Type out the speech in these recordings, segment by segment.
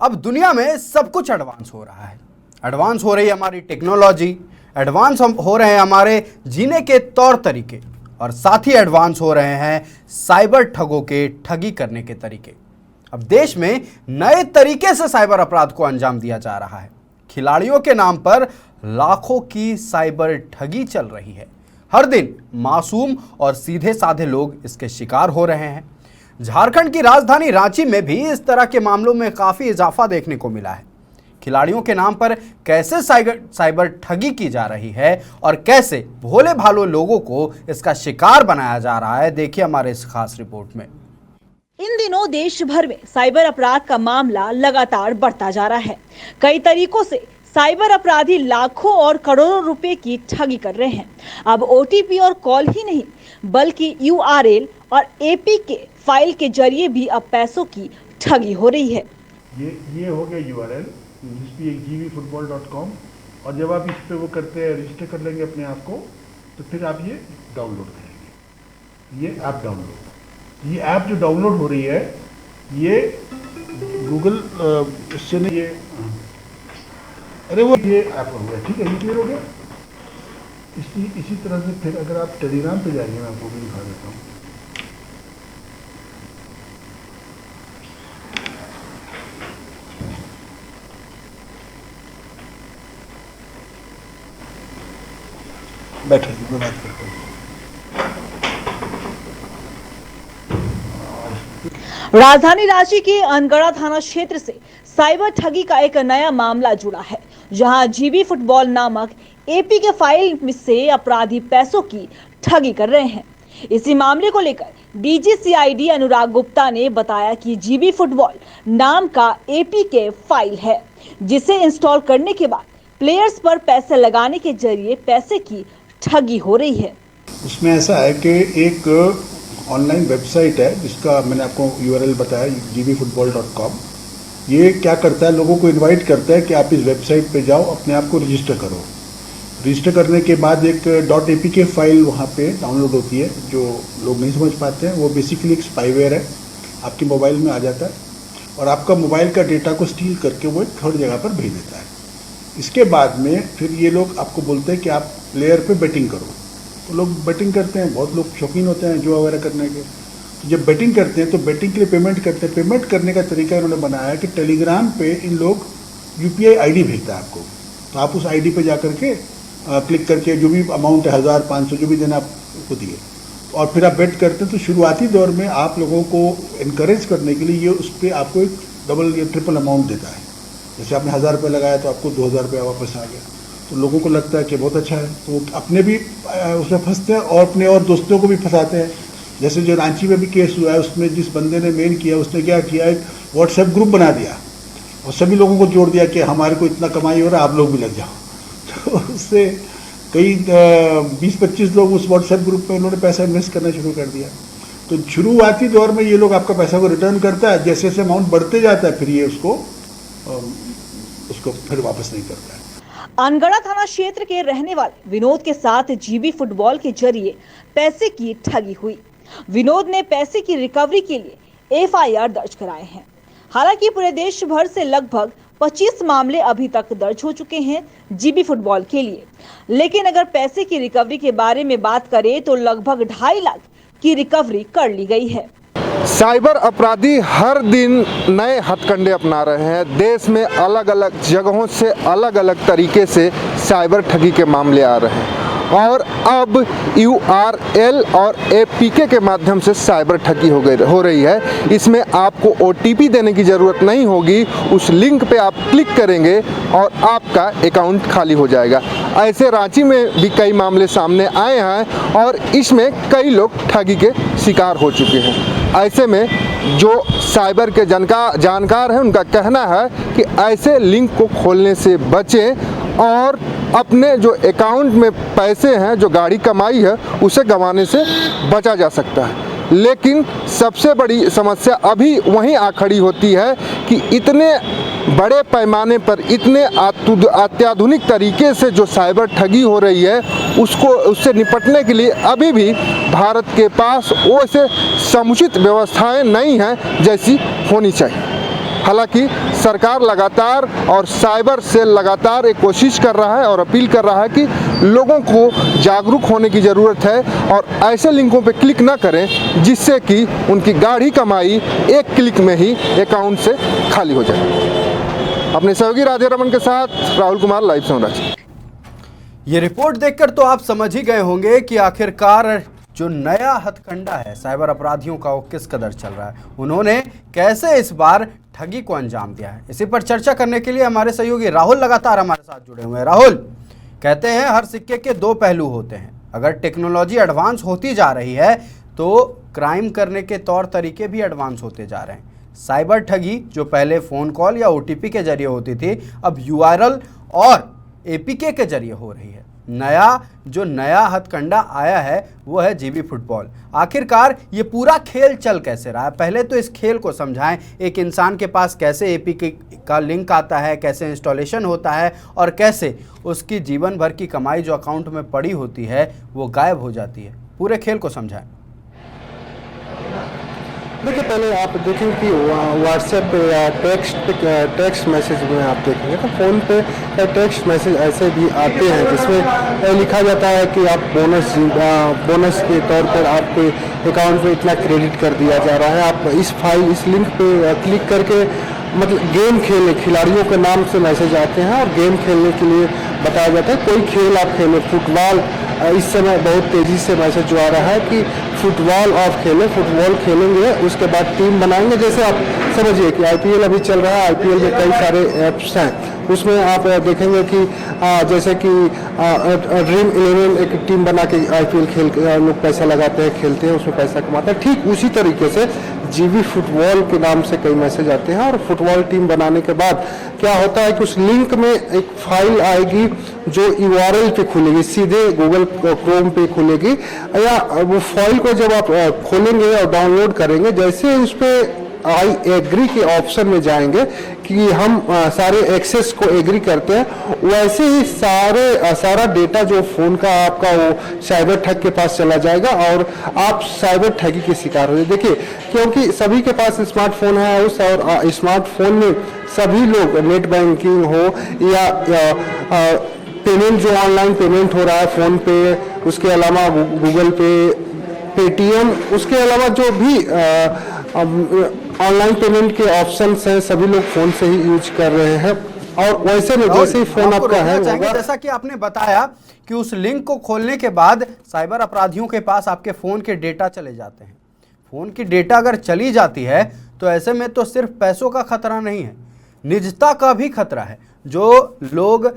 अब दुनिया में सब कुछ एडवांस हो रहा है। एडवांस हो रही है हमारी टेक्नोलॉजी, एडवांस हो रहे हैं हमारे जीने के तौर तरीके, और साथ ही एडवांस हो रहे हैं साइबर ठगों के ठगी करने के तरीके। अब देश में नए तरीके से साइबर अपराध को अंजाम दिया जा रहा है। खिलाड़ियों के नाम पर लाखों की साइबर ठगी चल रही है। हर दिन मासूम और सीधे साधे लोग इसके शिकार हो रहे हैं। झारखंड की राजधानी रांची में भी इस तरह के मामलों में काफी इजाफा देखने को मिला है। खिलाड़ियों के नाम पर कैसे साइबर ठगी की जा रही है और कैसे भोले भाले लोगों को इसका शिकार बनाया जा रहा है, देखिए हमारे इस खास रिपोर्ट में। इन दिनों देश भर में साइबर अपराध का मामला लगातार बढ़ता जा रहा है। कई तरीकों से साइबर अपराधी लाखों और करोड़ों रुपए की ठगी कर रहे हैं। अब ओटीपी और कॉल ही नहीं बल्कि यूआरएल और एपीके फाइल के जरिए भी अब पैसों की ठगी हो रही है। ये हो गया यूआरएल, जिसपे gbfootball.com, और जब आप इस पे वो करते हैं, रजिस्टर कर लेंगे अपने आप को, तो फिर आप ये डाउनलोड करेंगे। ये ऐप डाउनलोड, ये ऐप जो डाउनलोड हो रही है ये गूगल इससे नहीं, ये अरे वो ये ऐप हो गया, ठीक है, ये क्लियर हो गया। इसी तरह से फिर अगर आप टेलीग्राम पे जाएंगे, मैं आपको भी दिखा देता हूँ। बैठे मैं बात करता हूँ। राजधानी रांची के अनगढ़ा थाना क्षेत्र से साइबर ठगी का एक नया मामला जुड़ा है, जहां जीबी फुटबॉल नामक एपी के फाइल से अपराधी पैसों की ठगी कर रहे हैं। इसी मामले को लेकर डीजीसीआईडी अनुराग गुप्ता ने बताया कि जीबी फुटबॉल नाम का एपी के फाइल है, जिसे इंस्टॉल करने के बाद प्लेयर्स पर पैसे लगाने के जरिए पैसे की ठगी हो रही है। उसमें ऐसा है कि एक ऑनलाइन वेबसाइट है जिसका मैंने आपको यूआरएल बताया, gbfootball.com। ये क्या करता है, लोगों को इनवाइट करता है कि आप इस वेबसाइट पे जाओ, अपने आप को रजिस्टर करो। रजिस्टर करने के बाद एक .apk फाइल वहाँ पे डाउनलोड होती है। जो लोग नहीं समझ पाते हैं, वो बेसिकली एक स्पाईवेयर है, आपके मोबाइल में आ जाता है और आपका मोबाइल का डेटा को स्टील करके वो एक थर्ड जगह पर भेज देता है। इसके बाद में फिर ये लोग आपको बोलते हैं कि आप प्लेयर पे बेटिंग करो, तो लोग बेटिंग करते हैं। बहुत लोग शौकीन होते हैं जुआ वगैरह करने के, तो जब बेटिंग करते हैं तो बेटिंग के लिए पेमेंट करते हैं। पेमेंट करने का तरीका इन्होंने बनाया है कि टेलीग्राम पे इन लोग यूपीआई आईडी भेजता है आपको, तो आप उस आईडी पे जा करके क्लिक करके जो भी अमाउंट है 1000, 500 जो भी देना आपको दिए, और फिर आप बेट करते हैं। तो शुरुआती दौर में आप लोगों को इनकरेज करने के लिए ये उस पर आपको एक डबल या ट्रिपल अमाउंट देता है। जैसे आपने 1000 रुपये लगाया तो आपको 2000 रुपया वापस आ गया, तो लोगों को लगता है कि बहुत अच्छा है, तो अपने भी उसमें फंसते हैं और अपने और दोस्तों को भी फंसाते हैं। जैसे जो रांची में भी केस हुआ है, उसमें जिस बंदे ने मेन किया, उसने क्या किया, एक व्हाट्सएप ग्रुप बना दिया और सभी लोगों को जोड़ दिया कि हमारे को इतना कमाई हो रहा है, आप लोग भी लग जाओ। तो उससे कई 20-25 लोग उस व्हाट्सएप ग्रुप में उन्होंने पैसा इन्वेस्ट करना शुरू कर दिया। तो शुरुआती दौर में ये लोग आपका पैसा को रिटर्न करता है, जैसे जैसे अमाउंट बढ़ते जाता है फिर ये उसको फिर वापस नहीं करता है। अनगढ़ा थाना क्षेत्र के रहने वाले विनोद के साथ जीबी फुटबॉल के जरिए पैसे की ठगी हुई। विनोद ने पैसे की रिकवरी के लिए एफआईआर दर्ज कराए हैं। हालांकि पूरे देश भर से लगभग 25 मामले अभी तक दर्ज हो चुके हैं जीबी फुटबॉल के लिए, लेकिन अगर पैसे की रिकवरी के बारे में बात करें तो लगभग 2.5 लाख की रिकवरी कर ली गई है। साइबर अपराधी हर दिन नए हथकंडे अपना रहे हैं। देश में अलग अलग जगहों से अलग अलग तरीके से साइबर ठगी के मामले आ रहे हैं और अब यूआरएल और एपीके के माध्यम से साइबर ठगी हो रही है। इसमें आपको ओटीपी देने की ज़रूरत नहीं होगी, उस लिंक पे आप क्लिक करेंगे और आपका अकाउंट खाली हो जाएगा। ऐसे रांची में भी कई मामले सामने आए हैं और इसमें कई लोग ठगी के शिकार हो चुके हैं। ऐसे में जो साइबर के जानकार हैं, उनका कहना है कि ऐसे लिंक को खोलने से बचें और अपने जो अकाउंट में पैसे हैं, जो गाड़ी कमाई है, उसे गंवाने से बचा जा सकता है। लेकिन सबसे बड़ी समस्या अभी वहीं आ खड़ी होती है कि इतने बड़े पैमाने पर, इतने अत्याधुनिक तरीके से जो साइबर ठगी हो रही है, उससे निपटने के लिए अभी भी भारत के पास वैसे समुचित व्यवस्थाएं नहीं हैं जैसी होनी चाहिए। हालांकि सरकार लगातार और साइबर सेल लगातार एक कोशिश कर रहा है और अपील कर रहा है कि लोगों को जागरूक होने की ज़रूरत है और ऐसे लिंकों पर क्लिक ना करें जिससे कि उनकी गाढ़ी कमाई एक क्लिक में ही अकाउंट से खाली हो जाए। अपने सहयोगी राधे रमन के साथ राहुल कुमार, लाइव सोनराज। ये रिपोर्ट देखकर तो आप समझ ही गए होंगे कि आखिरकार जो नया हथकंडा है साइबर अपराधियों का वो किस कदर चल रहा है, उन्होंने कैसे इस बार ठगी को अंजाम दिया है। इसी पर चर्चा करने के लिए हमारे सहयोगी राहुल लगातार हमारे साथ जुड़े हुए हैं। राहुल, कहते हैं हर सिक्के के दो पहलू होते हैं। अगर टेक्नोलॉजी एडवांस होती जा रही है तो क्राइम करने के तौर तरीके भी एडवांस होते जा रहे हैं। साइबर ठगी जो पहले फ़ोन कॉल या OTP के जरिए होती थी, अब URL और APK के जरिए हो रही है। नया हथकंडा आया है वो है GB फुटबॉल। आखिरकार ये पूरा खेल चल कैसे रहा है, पहले तो इस खेल को समझाएं। एक इंसान के पास कैसे APK का लिंक आता है, कैसे इंस्टॉलेशन होता है और कैसे उसकी जीवन भर की कमाई जो अकाउंट में पड़ी होती है वो गायब हो जाती है। पूरे खेल को समझाएं। देखिए, पहले आप देखें कि व्हाट्सएप पे या टेक्स्ट मैसेज में आप देखेंगे तो फ़ोन पे टेक्स्ट मैसेज ऐसे भी आते हैं जिसमें लिखा जाता है कि आप बोनस के तौर पर आपके अकाउंट में इतना क्रेडिट कर दिया जा रहा है। आप इस लिंक पे क्लिक करके मतलब गेम खेलने, खिलाड़ियों के नाम से मैसेज आते हैं और गेम खेलने के लिए बताया जाता है। कोई खेल आप खेलें, फुटबॉल इस समय बहुत तेज़ी से मैसेज जो आ रहा है कि फुटबॉल आप खेलें, फुटबॉल खेलेंगे उसके बाद टीम बनाएंगे। जैसे आप समझिए कि IPL अभी चल रहा है, IPL में कई सारे ऐप्स हैं, उसमें आप देखेंगे कि जैसे कि ड्रीम 11 एक टीम बना के IPL खेल लोग पैसा लगाते हैं, खेलते हैं, उसमें पैसा कमाते हैं। ठीक उसी तरीके से GB फुटबॉल के नाम से कई मैसेज आते हैं और फुटबॉल टीम बनाने के बाद क्या होता है कि उस लिंक में एक फाइल आएगी जो URL पे खुलेगी, सीधे गूगल क्रोम पे खुलेगी, या वो फाइल को जब आप खोलेंगे और डाउनलोड करेंगे, जैसे उस पर आई एग्री के ऑप्शन में जाएंगे कि हम सारे एक्सेस को एग्री करते हैं, वैसे ही सारा डेटा जो फ़ोन का आपका वो साइबर ठग के पास चला जाएगा और आप साइबर ठगी के शिकार हो जाए। देखिए, क्योंकि सभी के पास स्मार्टफोन है और स्मार्टफोन में सभी लोग नेट बैंकिंग हो या पेमेंट जो ऑनलाइन पेमेंट हो रहा है फ़ोन पे, उसके अलावा गूगल पे, पेटीएम, उसके अलावा जो भी ऑनलाइन पेमेंट के ऑप्शंस हैं सभी लोग फ़ोन से ही यूज कर रहे हैं। और वैसे में जैसे ही फ़ोन आपका हैंग होगा, जैसा कि आपने बताया कि उस लिंक को खोलने के बाद साइबर अपराधियों के पास आपके फ़ोन के डेटा चले जाते हैं। फ़ोन की डेटा अगर चली जाती है तो ऐसे में तो सिर्फ पैसों का खतरा नहीं है, निजता का भी खतरा है। जो लोग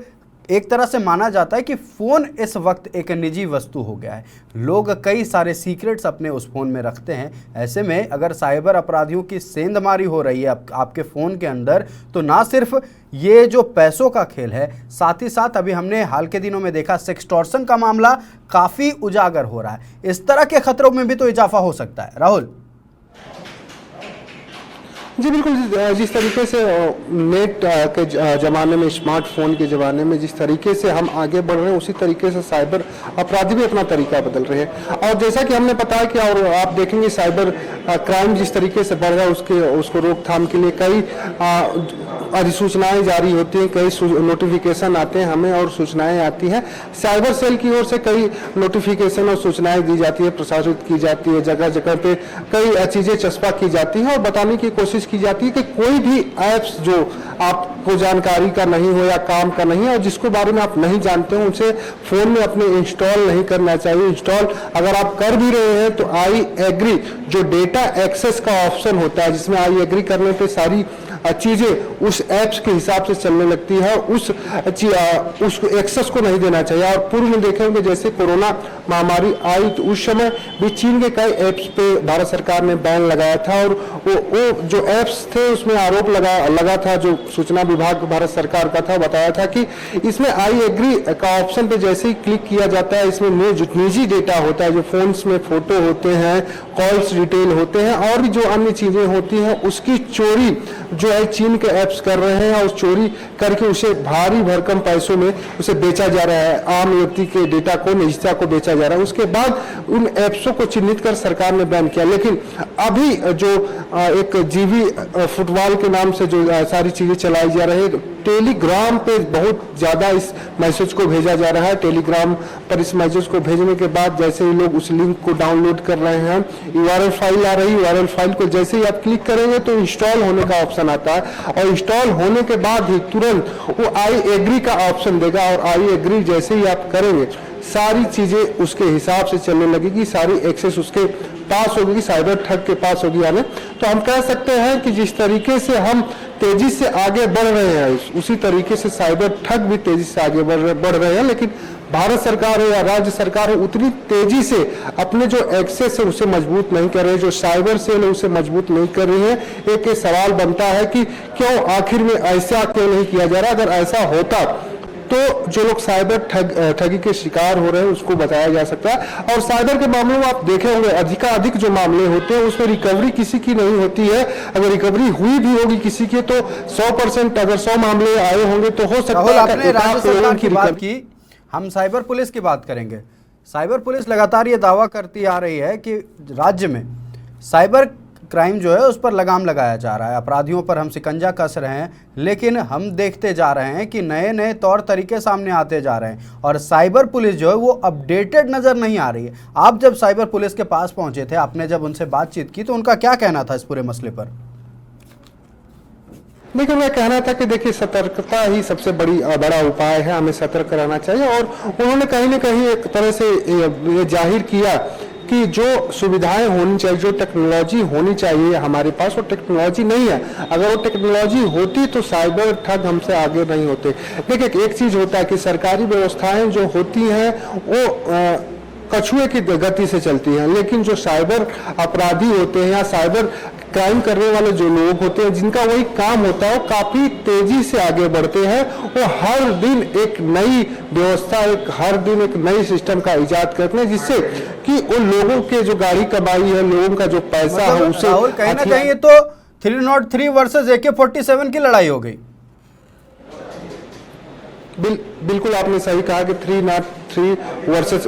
एक तरह से माना जाता है कि फ़ोन इस वक्त एक निजी वस्तु हो गया है। लोग कई सारे सीक्रेट्स अपने उस फ़ोन में रखते हैं। ऐसे में अगर साइबर अपराधियों की सेंधमारी हो रही है आपके फ़ोन के अंदर, तो ना सिर्फ ये जो पैसों का खेल है, साथ ही साथ अभी हमने हाल के दिनों में देखा सेक्सटॉर्शन का मामला काफ़ी उजागर हो रहा है। इस तरह के खतरों में भी तो इजाफा हो सकता है। राहुल जी बिल्कुल, जिस तरीके से नेट के ज़माने में, स्मार्टफोन के ज़माने में जिस तरीके से हम आगे बढ़ रहे हैं, उसी तरीके से साइबर अपराधी भी अपना तरीका बदल रहे हैं। और जैसा कि हमने बताया कि और आप देखेंगे साइबर क्राइम जिस तरीके से बढ़ रहा है, उसको रोकथाम के लिए कई अधिसूचनाएं जारी होती हैं, कई नोटिफिकेशन आते हैं हमें और सूचनाएं आती हैं। साइबर सेल की ओर से कई नोटिफिकेशन और सूचनाएं दी जाती है, प्रसारित की जाती है, जगह जगह पे कई चीज़ें चस्पा की जाती हैं और बताने की कोशिश की जाती है कि कोई भी ऐप्स जो आपको जानकारी का नहीं हो या काम का नहीं है और जिसको बारे में आप नहीं जानते हो, उसे फ़ोन में अपने इंस्टॉल नहीं करना चाहिए। इंस्टॉल अगर आप कर भी रहे हैं तो आई एग्री जो डेटा एक्सेस का ऑप्शन होता है, जिसमें आई एग्री करने पे सारी चीज़ें उस ऐप्स के हिसाब से चलने लगती है, उस एक्सेस को नहीं देना चाहिए। और पूर्व में देखेंगे जैसे कोरोना महामारी आई तो उस समय भी चीन के कई ऐप्स पे भारत सरकार ने बैन लगाया था और वो जो ऐप्स थे उसमें आरोप लगा था, जो सूचना विभाग भारत सरकार का था, बताया था कि इसमें आई एग्री का ऑप्शन पे जैसे ही क्लिक किया जाता है, इसमें निजी डेटा होता है, जो फोन्स में फोटो होते हैं, कॉल्स डिटेल होते हैं और भी जो अन्य चीज़ें होती हैं, उसकी चोरी जो चाहे चीन के ऐप्स कर रहे हैं और चोरी करके उसे भारी भरकम पैसों में उसे बेचा जा रहा है, आम व्यक्ति के डेटा को, निजता को बेचा जा रहा है। उसके बाद उन ऐप्सों को चिन्हित कर सरकार ने बैन किया। लेकिन अभी जो एक जीवी फुटबॉल के नाम से जो सारी चीजें चलाई जा रही है, टेलीग्राम पे बहुत ज्यादा इस मैसेज को भेजा जा रहा है। टेलीग्राम पर इस मैसेज को भेजने के बाद जैसे ही लोग उस लिंक को डाउनलोड कर रहे हैं, URL फाइल आ रही है, URL फाइल को जैसे ही आप क्लिक करेंगे तो इंस्टॉल होने का ऑप्शन आता है और इंस्टॉल होने के बाद ही तुरंत वो आई एग्री का ऑप्शन देगा और आई एग्री जैसे ही आप करेंगे सारी चीजें उसके हिसाब से चलने लगेगी, सारी एक्सेस उसके पास होगी, साइबर ठग के पास होगी। यानी तो हम कह सकते हैं कि जिस तरीके से हम तेजी से आगे बढ़ रहे हैं उसी तरीके से साइबर ठग भी तेजी से आगे बढ़ रहे हैं। लेकिन भारत सरकार हो या राज्य सरकार हो उतनी तेजी से अपने जो एक्सेस है उसे मजबूत नहीं कर रहे, जो साइबर सेल है उसे मजबूत नहीं कर रही है। एक सवाल बनता है कि क्यों आखिर में ऐसा क्यों नहीं किया जा रहा। अगर ऐसा होता तो जो लोग साइबर ठगी के शिकार हो रहे हैं उसको बचाया जा सकता है। और साइबर के मामले में आप देखे होंगे अधिकाधिक जो मामले होते हैं उसमें रिकवरी किसी की नहीं होती है। अगर रिकवरी हुई भी होगी किसी की तो 100%, अगर 100 मामले आए होंगे तो हो सकता है आपने राज्य सरकार की बात की, हम साइबर पुलिस की बात करेंगे। साइबर पुलिस लगातार ये दावा करती आ रही है कि राज्य में साइबर क्राइम जो है उस पर लगाम लगाया जा रहा है, अपराधियों पर हम शिकंजा कस रहे हैं। लेकिन हम देखते जा रहे हैं कि नए नए तौर तरीके सामने आते जा रहे हैं और साइबर पुलिस जो है वो अपडेटेड नज़र नहीं आ रही है। आप जब साइबर पुलिस के पास पहुंचे थे, आपने जब उनसे बातचीत की तो उनका क्या कहना था इस पूरे मसले पर? देखिए, मैं कहना था कि देखिए सतर्कता ही सबसे बड़ा उपाय है, हमें सतर्क रहना चाहिए। और उन्होंने कहीं ना कहीं एक तरह से ये जाहिर किया कि जो सुविधाएं होनी चाहिए, जो टेक्नोलॉजी होनी चाहिए हमारे पास, वो टेक्नोलॉजी नहीं है। अगर वो टेक्नोलॉजी होती तो साइबर ठग हमसे आगे नहीं होते। देखिए, एक चीज होता है कि सरकारी व्यवस्थाएं जो होती हैं वो कछुए की गति से चलती हैं, लेकिन जो साइबर अपराधी होते हैं या साइबर क्राइम करने वाले जो लोग होते हैं जिनका वही काम होता है वो काफी तेजी से आगे बढ़ते हैं। वो हर दिन एक नई व्यवस्था, हर दिन एक नई सिस्टम का इजाद करते हैं जिससे कि उन लोगों के जो गाड़ी कमाई है, लोगों का जो पैसा है उसे कहीं ना कहीं ये तो 303 वर्सेस AK-47 की लड़ाई हो गई। बिल्कुल आपने सही कहा कि 303 वर्सेस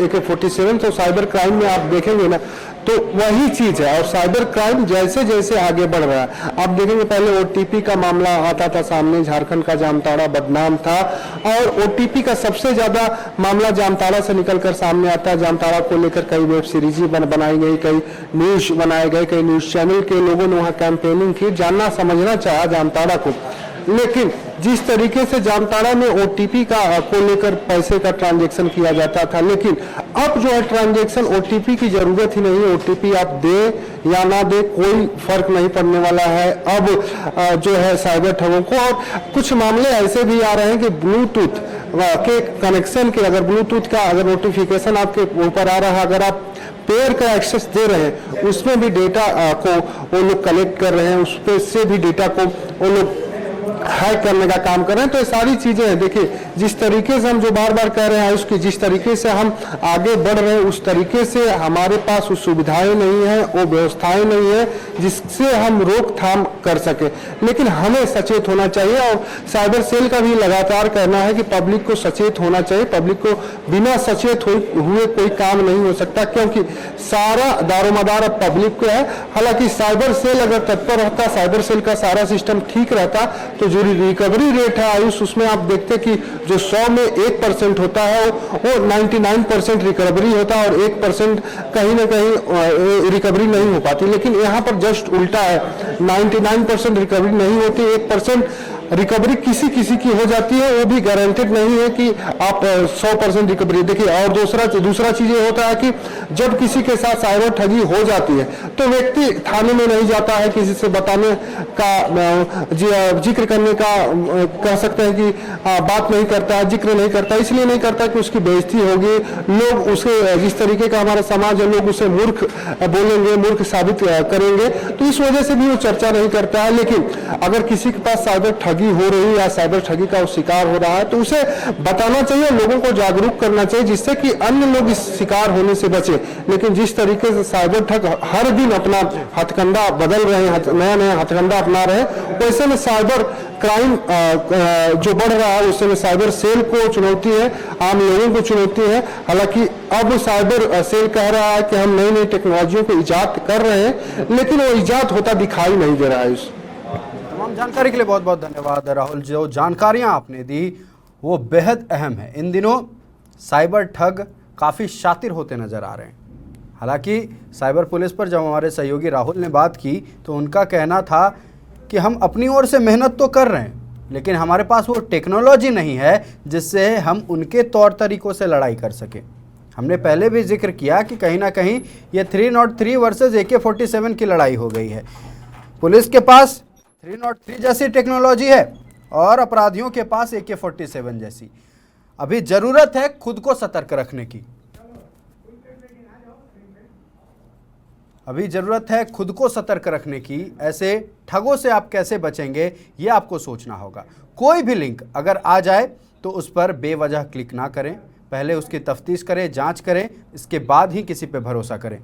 AK-47। तो साइबर क्राइम में आप देखेंगे ना तो वही चीज है। और साइबर क्राइम जैसे जैसे आगे बढ़ रहा है, आप देखेंगे पहले OTP का मामला आता था सामने, झारखंड का जामताड़ा बदनाम था और OTP का सबसे ज्यादा मामला जामताड़ा से निकलकर सामने आता है। जामताड़ा को लेकर कई वेब सीरीज बनाई गई, कई न्यूज बनाए गए, कई न्यूज चैनल के लोगों ने वहां कैंपेनिंग की, जानना समझना चाहा जामताड़ा को। लेकिन जिस तरीके से जामताड़ा में OTP को लेकर पैसे का ट्रांजैक्शन किया जाता था, लेकिन अब जो है ट्रांजैक्शन OTP की जरूरत ही नहीं है। OTP आप दे या ना दे कोई फर्क नहीं पड़ने वाला है अब जो है साइबर ठगों को। और कुछ मामले ऐसे भी आ रहे हैं कि ब्लूटूथ के कनेक्शन के, अगर ब्लूटूथ का अगर नोटिफिकेशन आपके ऊपर आ रहा है, अगर आप पेयर का एक्सेस दे रहे हैं उसमें भी डेटा को वो लोग कलेक्ट कर रहे हैं, उस पे से भी डेटा को वो लोग हैक करने का काम कर रहे हैं। तो ये सारी चीजें हैं। देखिए, जिस तरीके से हम जो बार बार कह रहे हैं उसकी, जिस तरीके से हम आगे बढ़ रहे हैं उस तरीके से हमारे पास वो सुविधाएं नहीं है, वो व्यवस्थाएं नहीं है जिससे हम रोकथाम कर सके। लेकिन हमें सचेत होना चाहिए और साइबर सेल का भी लगातार कहना है कि पब्लिक को सचेत होना चाहिए। पब्लिक को बिना सचेत हुए कोई काम नहीं हो सकता, क्योंकि सारा दारोमदार अब पब्लिक को है। हालांकि साइबर सेल अगर तत्पर रहता, साइबर सेल का सारा सिस्टम ठीक रहता तो जो रिकवरी रेट है आयुष, उसमें आप देखते कि जो 100 में 1% होता है वो 99% रिकवरी होता है और 1% कहीं ना कहीं रिकवरी नहीं हो पाती। लेकिन यहाँ पर जस्ट उल्टा है, 99% रिकवरी नहीं होती, 1% रिकवरी किसी किसी की हो जाती है, वो भी गारंटेड नहीं है कि आप 100% रिकवरी। देखिए, और दूसरा चीज ये होता है कि जब किसी के साथ साइबर ठगी हो जाती है तो व्यक्ति थाने में नहीं जाता है, किसी से बताने का, जिक्र करने का, कह सकते हैं कि बात नहीं करता है, जिक्र नहीं करता। इसलिए नहीं करता कि उसकी बेइज्जती होगी, लोग उसे, जिस तरीके का हमारा समाज है, लोग उसे मूर्ख बोलेंगे, मूर्ख साबित करेंगे, तो इस वजह से भी वो चर्चा नहीं करता है। लेकिन अगर किसी के पास साइबर ठगी ठगी हो रही है या साइबर ठगी का वो शिकार हो रहा है, तो उसे बताना चाहिए, लोगों को जागरूक करना चाहिए, जिससे कि अन्य लोग इस शिकार होने से बचे। लेकिन जिस तरीके से साइबर ठग हर दिन अपना हथकंडा बदल रहे हैं, नया नया हथकंडा अपना रहे हैं, वैसे में साइबर क्राइम जो बढ़ रहा है, उससे में साइबर सेल को चुनौती है, आम लोगों को चुनौती है। हालांकि अब साइबर सेल कह रहा है कि हम नई नई टेक्नोलॉजियों को इजाद कर रहे हैं, लेकिन वो इजाद होता दिखाई नहीं दे रहा है। तमाम जानकारी के लिए बहुत बहुत धन्यवाद राहुल। जो जानकारियां आपने दी वो बेहद अहम है। इन दिनों साइबर ठग काफ़ी शातिर होते नज़र आ रहे हैं। हालांकि साइबर पुलिस पर जब हमारे सहयोगी राहुल ने बात की तो उनका कहना था कि हम अपनी ओर से मेहनत तो कर रहे हैं, लेकिन हमारे पास वो टेक्नोलॉजी नहीं है जिससे हम उनके तौर तरीक़ों से लड़ाई कर सकें। हमने पहले भी जिक्र किया कि कहीं ना कहीं ये 303 वर्सेस AK-47 की लड़ाई हो गई है। पुलिस के पास 303 जैसी टेक्नोलॉजी है और अपराधियों के पास AK-47 जैसी। अभी ज़रूरत है खुद को सतर्क रखने की। अभी ज़रूरत है खुद को सतर्क रखने की। ऐसे ठगों से आप कैसे बचेंगे ये आपको सोचना होगा। कोई भी लिंक अगर आ जाए तो उस पर बेवजह क्लिक ना करें, पहले उसकी तफ्तीश करें, जांच करें, इसके बाद ही किसी पे भरोसा करें।